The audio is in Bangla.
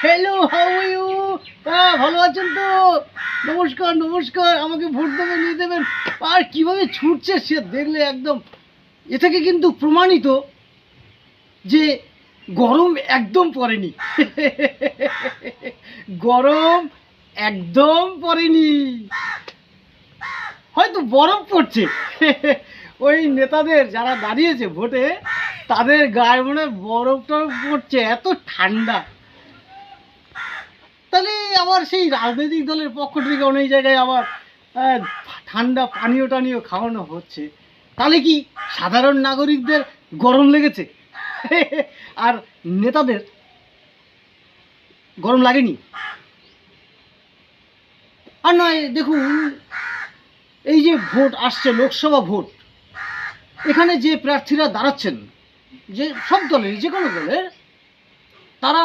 Hello, how are you? ভালো আছেন তো? নমস্কার, নমস্কার। আমাকে ভোট দেবেন, নিয়ে দেবেন। আর কিভাবে ছুটছে সে দেখলে একদম এ থেকে কিন্তু প্রমাণিত যে গরম একদম পড়েনি। গরম একদম পড়েনি। হয়তো বরফ পড়ছে। ওই নেতাদের যারা দাঁড়িয়েছে ভোটে, তাদের গায়ে মনে হয় বরফ টরফ পড়ছে, এত ঠান্ডা। তাহলে আবার সেই রাজনৈতিক দলের পক্ষ থেকে অনেক জায়গায় আবার আহ, ঠান্ডা পানীয় টানীয় খাওয়ানো হচ্ছে। তাহলে কি সাধারণ নাগরিকদের গরম লেগেছে? আর নেতাদের গরম লাগেনি? আর নয়, দেখুন, এই যে ভোট আসছে, লোকসভা ভোট, এখানে যে প্রার্থীরা দাঁড়াচ্ছেন, যে সব দলের, যে কোনো দলের, তারা